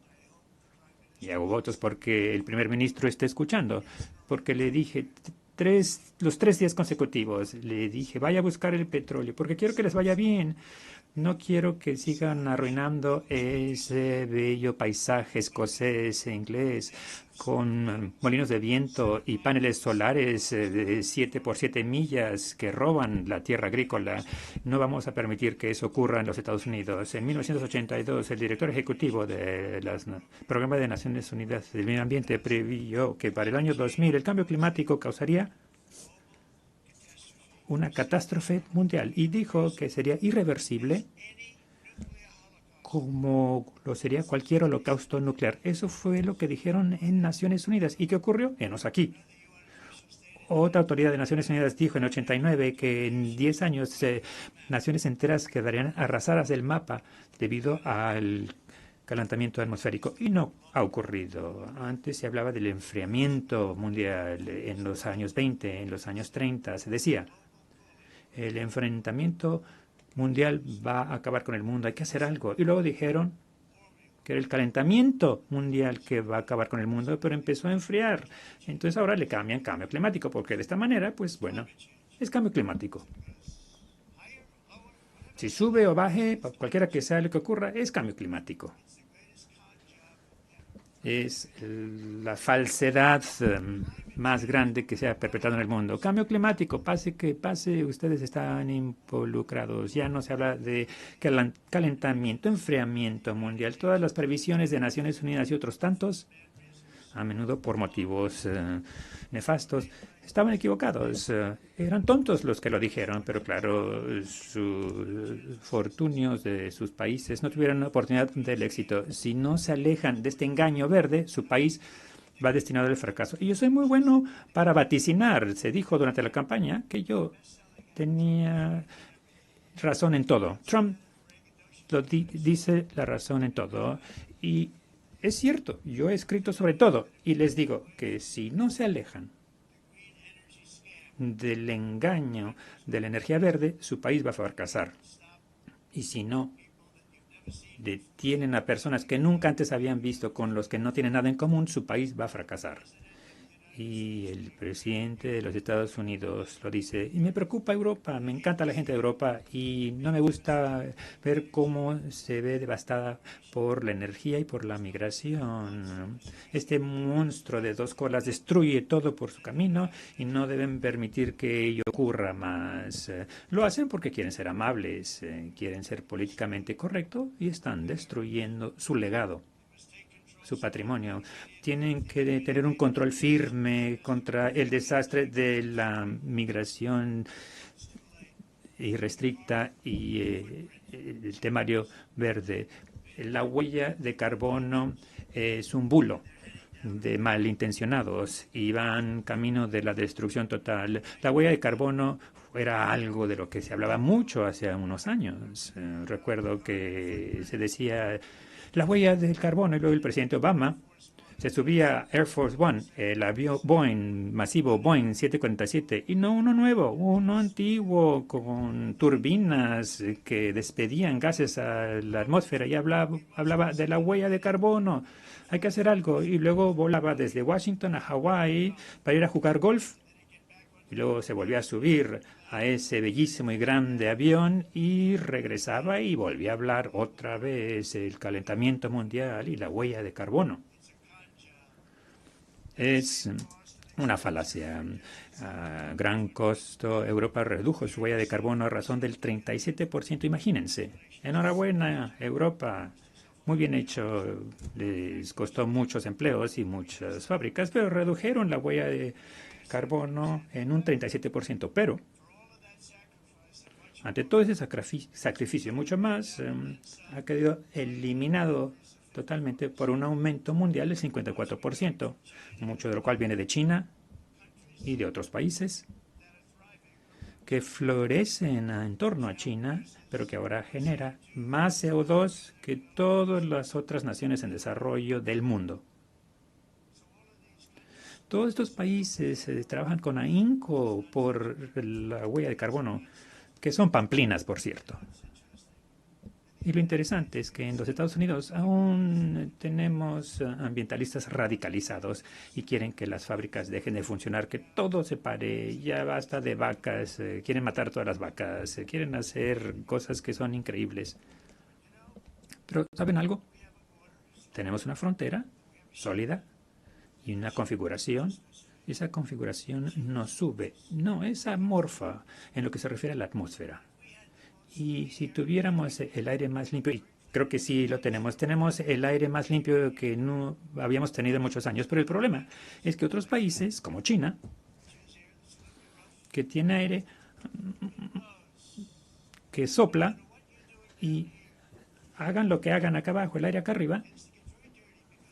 [SPEAKER 3] Y hago votos porque el primer ministro esté escuchando, porque le dije los 3 días consecutivos, le dije, vaya a buscar el petróleo, porque quiero que les vaya bien. No quiero que sigan arruinando ese bello paisaje escocés e inglés con molinos de viento y paneles solares de 7 por 7 millas que roban la tierra agrícola. No vamos a permitir que eso ocurra en los Estados Unidos. En 1982, el director ejecutivo del Programa de Naciones Unidas del Medio Ambiente previó que para el año 2000 el cambio climático causaría una catástrofe mundial y dijo que sería irreversible como lo sería cualquier holocausto nuclear. Eso fue lo que dijeron en Naciones Unidas. ¿Y qué ocurrió? Enos aquí. Otra autoridad de Naciones Unidas dijo en 89 que en 10 años naciones enteras quedarían arrasadas del mapa debido al calentamiento atmosférico. Y no ha ocurrido. Antes se hablaba del enfriamiento mundial en los años 20, en los años 30. Se decía, el enfrentamiento mundial va a acabar con el mundo, hay que hacer algo. Y luego dijeron que era el calentamiento mundial que va a acabar con el mundo, pero empezó a enfriar. Entonces ahora le cambian cambio climático, porque de esta manera, pues bueno, es cambio climático. Si sube o baje, cualquiera que sea lo que ocurra, es cambio climático. Es la falsedad más grande que se ha perpetrado en el mundo. Cambio climático, pase que pase, ustedes están involucrados. Ya no se habla de calentamiento, enfriamiento mundial. Todas las previsiones de Naciones Unidas y otros tantos, a menudo por motivos nefastos, estaban equivocados. Eran tontos los que lo dijeron, pero claro, sus fortunios de sus países no tuvieron oportunidad del éxito. Si no se alejan de este engaño verde, su país va destinado al fracaso. Y yo soy muy bueno para vaticinar. Se dijo durante la campaña que yo tenía razón en todo. Trump dice la razón en todo. Y es cierto, yo he escrito sobre todo. Y les digo que si no se alejan del engaño de la energía verde, su país va a fracasar. Y si no detienen a personas que nunca antes habían visto con los que no tienen nada en común, su país va a fracasar. Y el presidente de los Estados Unidos lo dice. Y me preocupa Europa, me encanta la gente de Europa y no me gusta ver cómo se ve devastada por la energía y por la migración. Este monstruo de dos colas destruye todo por su camino y no deben permitir que ello ocurra más. Lo hacen porque quieren ser amables, quieren ser políticamente correctos y están destruyendo su legado, su patrimonio. Tienen que tener un control firme contra el desastre de la migración irrestricta y el temario verde. La huella de carbono es un bulo de malintencionados y van camino de la destrucción total. La huella de carbono era algo de lo que se hablaba mucho hace unos años. Recuerdo que se decía la huella del carbono y luego el presidente Obama se subía a Air Force One, el avión Boeing, masivo Boeing 747, y no uno nuevo, uno antiguo con turbinas que despedían gases a la atmósfera y hablaba de la huella de carbono. Hay que hacer algo. Y luego volaba desde Washington a Hawái para ir a jugar golf. Y luego se volvía a subir a ese bellísimo y grande avión y regresaba y volvía a hablar otra vez el calentamiento mundial y la huella de carbono. Es una falacia. A gran costo, Europa redujo su huella de carbono a razón del 37%. Imagínense. Enhorabuena, Europa. Muy bien hecho. Les costó muchos empleos y muchas fábricas, pero redujeron la huella de carbono en un 37%. Pero, ante todo ese sacrificio, mucho más, ha quedado eliminado totalmente por un aumento mundial del 54%, mucho de lo cual viene de China y de otros países que florecen en torno a China, pero que ahora genera más CO2 que todas las otras naciones en desarrollo del mundo. Todos estos países trabajan con ahínco por la huella de carbono, que son pamplinas, por cierto. Y lo interesante es que en los Estados Unidos aún tenemos ambientalistas radicalizados y quieren que las fábricas dejen de funcionar, que todo se pare, ya basta de vacas, quieren matar todas las vacas, quieren hacer cosas que son increíbles. Pero, ¿saben algo? Tenemos una frontera sólida y una configuración. Esa configuración no sube, no, es amorfa en lo que se refiere a la atmósfera. Y si tuviéramos el aire más limpio, y creo que sí lo tenemos el aire más limpio que no habíamos tenido en muchos años, pero el problema es que otros países, como China, que tiene aire que sopla y hagan lo que hagan acá abajo, el aire acá arriba,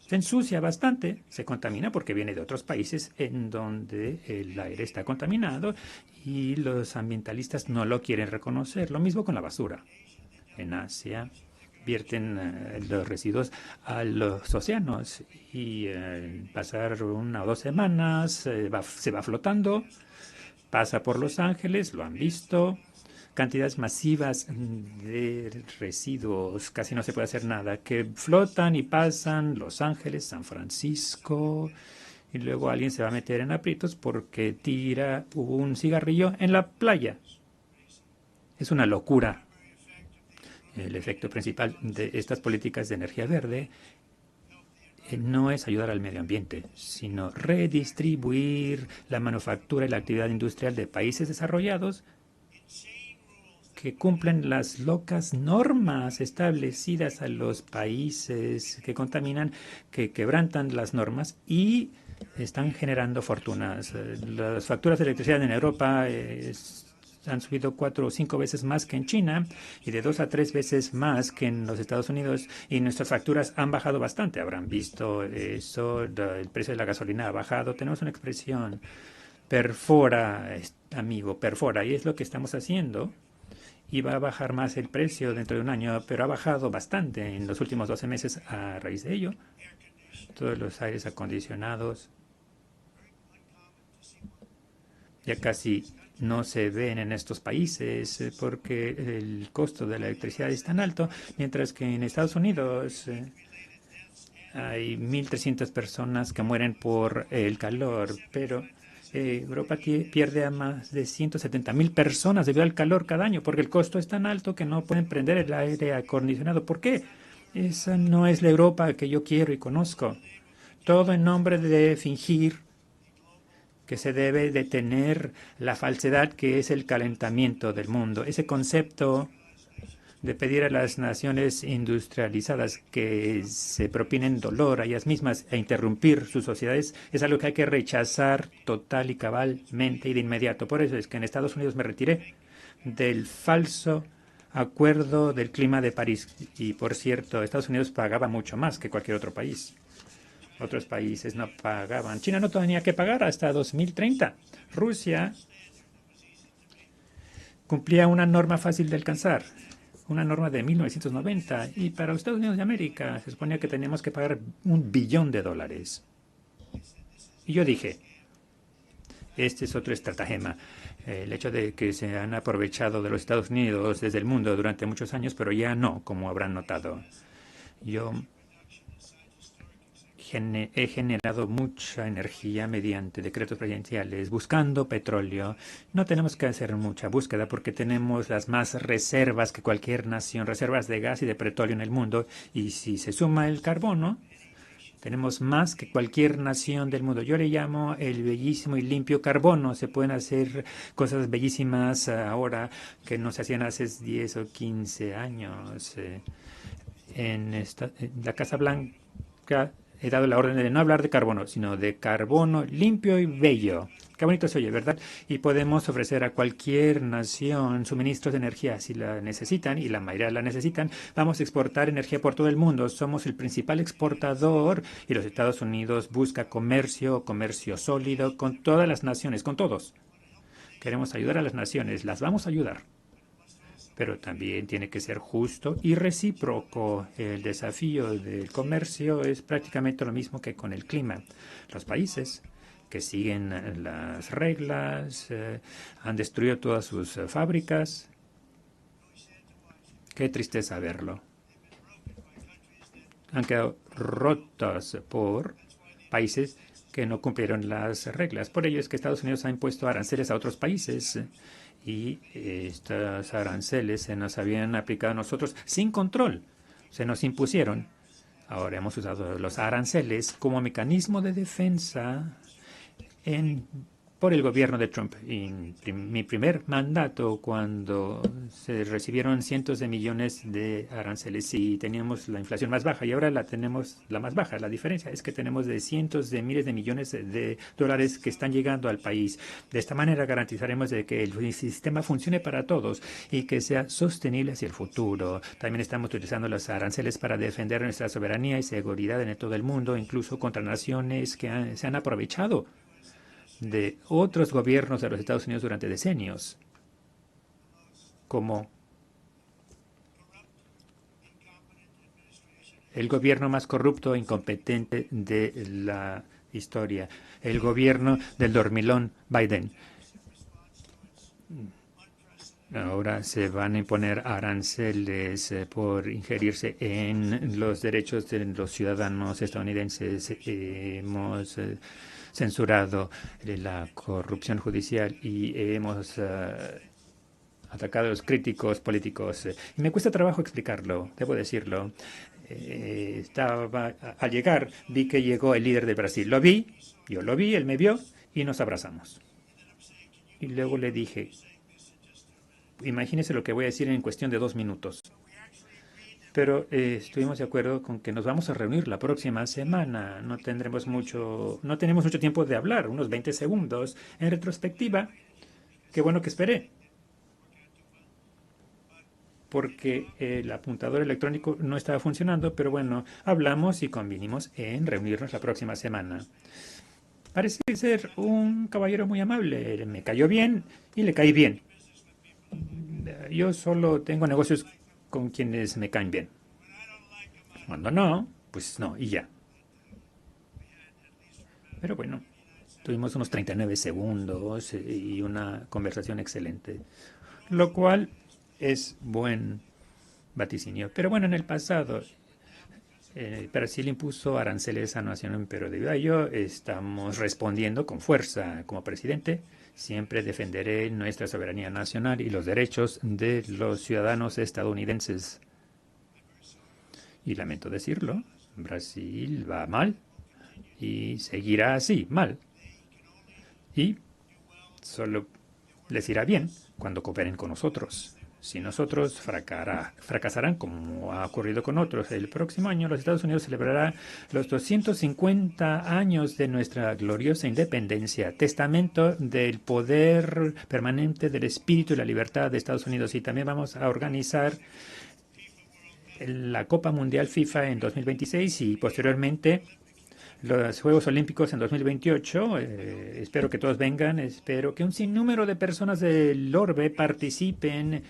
[SPEAKER 3] se ensucia bastante, se contamina porque viene de otros países en donde el aire está contaminado y los ambientalistas no lo quieren reconocer. Lo mismo con la basura. En Asia vierten los residuos a los océanos y pasar 1 o 2 semanas se va flotando, pasa por Los Ángeles, lo han visto, cantidades masivas de residuos, casi no se puede hacer nada, que flotan y pasan Los Ángeles, San Francisco, y luego alguien se va a meter en aprietos porque tira un cigarrillo en la playa. Es una locura. El efecto principal de estas políticas de energía verde no es ayudar al medio ambiente, sino redistribuir la manufactura y la actividad industrial de países desarrollados que cumplen las locas normas establecidas a los países que contaminan, que quebrantan las normas y están generando fortunas. Las facturas de electricidad en Europa han subido 4 o 5 veces más que en China y de 2 a 3 veces más que en los Estados Unidos, y nuestras facturas han bajado bastante. Habrán visto eso, el precio de la gasolina ha bajado. Tenemos una expresión, perfora, amigo, perfora, y es lo que estamos haciendo. Y va a bajar más el precio dentro de un año, pero ha bajado bastante en los últimos 12 meses a raíz de ello. Todos los aires acondicionados ya casi no se ven en estos países porque el costo de la electricidad es tan alto, mientras que en Estados Unidos hay 1.300 personas que mueren por el calor, pero Europa pierde a más de 170.000 personas debido al calor cada año, porque el costo es tan alto que no pueden prender el aire acondicionado. ¿Por qué? Esa no es la Europa que yo quiero y conozco. Todo en nombre de fingir que se debe detener la falsedad que es el calentamiento del mundo. Ese concepto de pedir a las naciones industrializadas que se propinen dolor a ellas mismas e interrumpir sus sociedades es algo que hay que rechazar total y cabalmente y de inmediato. Por eso es que en Estados Unidos me retiré del falso acuerdo del clima de París. Y por cierto, Estados Unidos pagaba mucho más que cualquier otro país. Otros países no pagaban. China no tenía que pagar hasta 2030. Rusia cumplía una norma fácil de alcanzar, una norma de 1990. Y para los Estados Unidos de América se suponía que teníamos que pagar $1 billón. Y yo dije, este es otro estratagema. El hecho de que se han aprovechado de los Estados Unidos desde el mundo durante muchos años, pero ya no, como habrán notado. Yo he generado mucha energía mediante decretos presidenciales, buscando petróleo. No tenemos que hacer mucha búsqueda porque tenemos las más reservas que cualquier nación, reservas de gas y de petróleo en el mundo. Y si se suma el carbono, tenemos más que cualquier nación del mundo. Yo le llamo el bellísimo y limpio carbono. Se pueden hacer cosas bellísimas ahora que no se hacían hace 10 o 15 años. En la Casa Blanca he dado la orden de no hablar de carbono, sino de carbono limpio y bello. Qué bonito se oye, ¿verdad? Y podemos ofrecer a cualquier nación suministros de energía si la necesitan, y la mayoría la necesitan. Vamos a exportar energía por todo el mundo. Somos el principal exportador y los Estados Unidos busca comercio sólido con todas las naciones, con todos. Queremos ayudar a las naciones, las vamos a ayudar. Pero también tiene que ser justo y recíproco. El desafío del comercio es prácticamente lo mismo que con el clima. Los países que siguen las reglas han destruido todas sus fábricas. Qué tristeza verlo. Han quedado rotas por países que no cumplieron las reglas. Por ello es que Estados Unidos ha impuesto aranceles a otros países. Y estos aranceles se nos habían aplicado a nosotros sin control. Se nos impusieron. Ahora hemos usado los aranceles como mecanismo de defensa por el gobierno de Trump. En mi primer mandato, cuando se recibieron cientos de millones de aranceles y teníamos la inflación más baja, y ahora la tenemos la más baja. La diferencia es que tenemos de cientos de miles de millones de dólares que están llegando al país. De esta manera garantizaremos de que el sistema funcione para todos y que sea sostenible hacia el futuro. También estamos utilizando los aranceles para defender nuestra soberanía y seguridad en todo el mundo, incluso contra naciones que se han aprovechado de otros gobiernos de los Estados Unidos durante decenios, como el gobierno más corrupto e incompetente de la historia, el gobierno del dormilón Biden. Ahora se van a imponer aranceles por ingerirse en los derechos de los ciudadanos estadounidenses. Hemos censurado la corrupción judicial y hemos atacado a los críticos políticos. Y me cuesta trabajo explicarlo, debo decirlo. Al llegar, vi que llegó el líder de Brasil. Lo vi, yo lo vi, él me vio y nos abrazamos. Y luego le dije, imagínese lo que voy a decir en cuestión de 2 minutos. Pero estuvimos de acuerdo con que nos vamos a reunir la próxima semana. No tenemos mucho tiempo de hablar, unos 20 segundos. En retrospectiva, qué bueno que esperé, porque el apuntador electrónico no estaba funcionando, pero bueno, hablamos y convinimos en reunirnos la próxima semana. Parece ser un caballero muy amable, me cayó bien y le caí bien. Yo solo tengo negocios con quienes me caen bien. Cuando no, pues no, y ya. Pero bueno, tuvimos unos 39 segundos y una conversación excelente, lo cual es buen vaticinio. Pero bueno, en el pasado, Brasil impuso aranceles a nación, pero debido a ello estamos respondiendo con fuerza. Como presidente, siempre defenderé nuestra soberanía nacional y los derechos de los ciudadanos estadounidenses. Y lamento decirlo, Brasil va mal y seguirá así, mal. Y solo les irá bien cuando cooperen con nosotros. Si nosotros fracasarán como ha ocurrido con otros. El próximo año los Estados Unidos celebrará los 250 años de nuestra gloriosa independencia, testamento del poder permanente del espíritu y la libertad de Estados Unidos. Y también vamos a organizar la Copa Mundial FIFA en 2026 y posteriormente los Juegos Olímpicos en 2028. Espero que todos vengan, espero que un sinnúmero de personas del orbe participen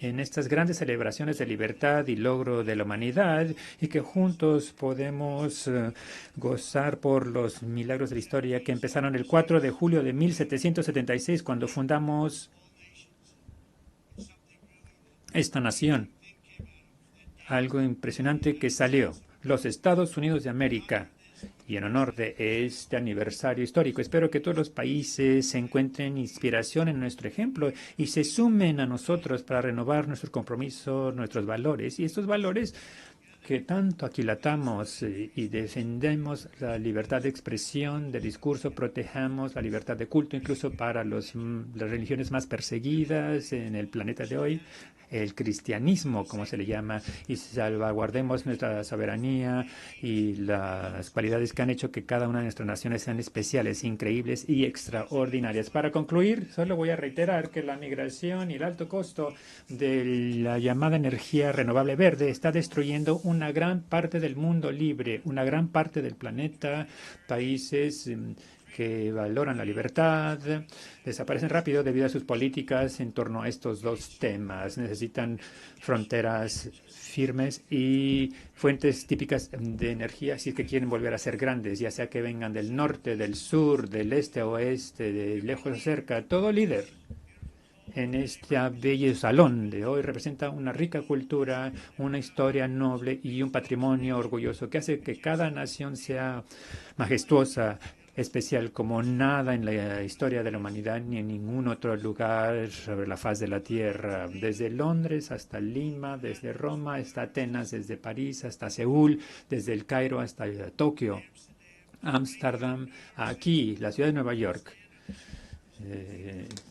[SPEAKER 3] en estas grandes celebraciones de libertad y logro de la humanidad y que juntos podemos gozar por los milagros de la historia que empezaron el 4 de julio de 1776 cuando fundamos esta nación. Algo impresionante que salió, los Estados Unidos de América. Y en honor de este aniversario histórico, espero que todos los países encuentren inspiración en nuestro ejemplo y se sumen a nosotros para renovar nuestro compromiso, nuestros valores. Y estos valores que tanto aquilatamos y defendemos la libertad de expresión, de discurso, protejamos la libertad de culto, incluso para las religiones más perseguidas en el planeta de hoy, el cristianismo, como se le llama, y salvaguardemos nuestra soberanía y las cualidades que han hecho que cada una de nuestras naciones sean especiales, increíbles y extraordinarias. Para concluir, solo voy a reiterar que la migración y el alto costo de la llamada energía renovable verde está destruyendo una gran parte del mundo libre, una gran parte del planeta, países que valoran la libertad, desaparecen rápido debido a sus políticas en torno a estos dos temas. Necesitan fronteras firmes y fuentes típicas de energía si es que quieren volver a ser grandes, ya sea que vengan del norte, del sur, del este a oeste, de lejos a cerca. Todo líder en este bello salón de hoy representa una rica cultura, una historia noble y un patrimonio orgulloso que hace que cada nación sea majestuosa, especial como nada en la historia de la humanidad ni en ningún otro lugar sobre la faz de la tierra. Desde Londres hasta Lima, desde Roma hasta Atenas, desde París hasta Seúl, desde el Cairo hasta Tokio, Ámsterdam, aquí, la ciudad de Nueva York.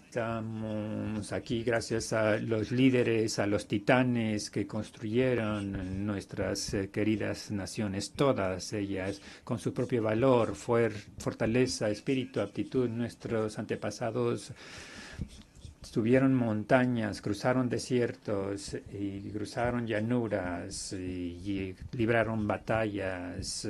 [SPEAKER 3] Estamos aquí gracias a los líderes, a los titanes que construyeron nuestras queridas naciones, todas ellas con su propio valor, fortaleza, espíritu, aptitud. Nuestros antepasados subieron montañas, cruzaron desiertos y cruzaron llanuras y libraron batallas.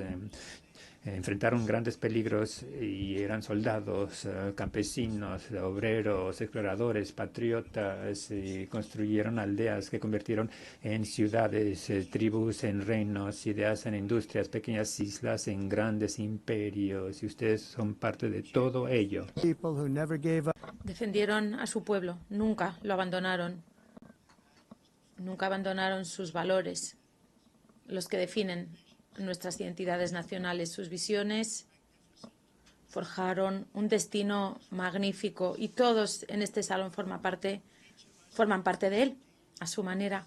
[SPEAKER 3] enfrentaron grandes peligros y eran soldados, campesinos, obreros, exploradores, patriotas, y construyeron aldeas que convirtieron en ciudades, tribus en reinos, ideas en industrias, pequeñas islas en grandes imperios, y ustedes son parte de todo ello.
[SPEAKER 1] People who never gave up.
[SPEAKER 2] Defendieron a su pueblo, nunca lo abandonaron. Nunca abandonaron sus valores, los que definen nuestras identidades nacionales. Sus visiones forjaron un destino magnífico y todos en este salón forman parte de él, a su manera.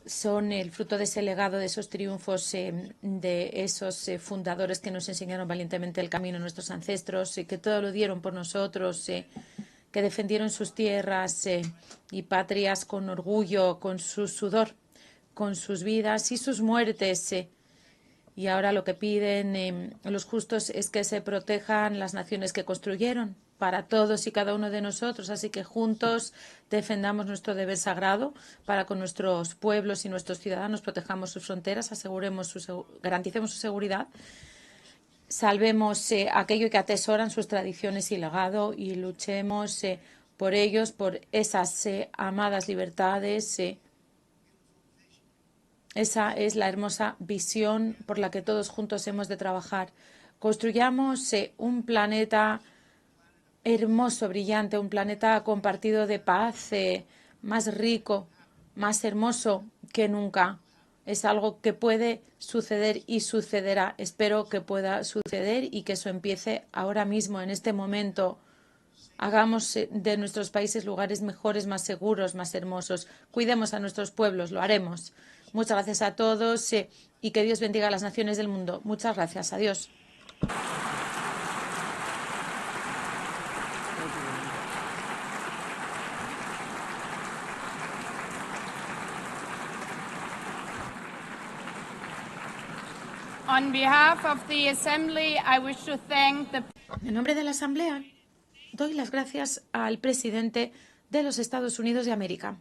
[SPEAKER 2] Son el fruto de ese legado, de esos triunfos, de esos fundadores que nos enseñaron valientemente el camino, nuestros ancestros, que todo lo dieron por nosotros, que defendieron sus tierras y patrias con orgullo, con su sudor, con sus vidas y sus muertes. Y ahora lo que piden los justos es que se protejan las naciones que construyeron para todos y cada uno de nosotros. Así que juntos defendamos nuestro deber sagrado para con nuestros pueblos y nuestros ciudadanos, protejamos sus fronteras, garanticemos su seguridad, salvemos aquello que atesoran sus tradiciones y legado y luchemos por ellos, por esas amadas libertades. Esa es la hermosa visión por la que todos juntos hemos de trabajar. Construyamos un planeta hermoso, brillante, un planeta compartido de paz, más rico, más hermoso que nunca. Es algo que puede suceder y sucederá. Espero que pueda suceder y que eso empiece ahora mismo, en este momento. Hagamos de nuestros países lugares mejores, más seguros, más hermosos. Cuidemos a nuestros pueblos, lo haremos. Muchas gracias a todos y que Dios bendiga a las naciones del mundo. Muchas gracias. Adiós.
[SPEAKER 4] On behalf of the Assembly, I wish to thank the
[SPEAKER 2] En nombre de la Asamblea, doy las gracias al presidente de los Estados Unidos de América.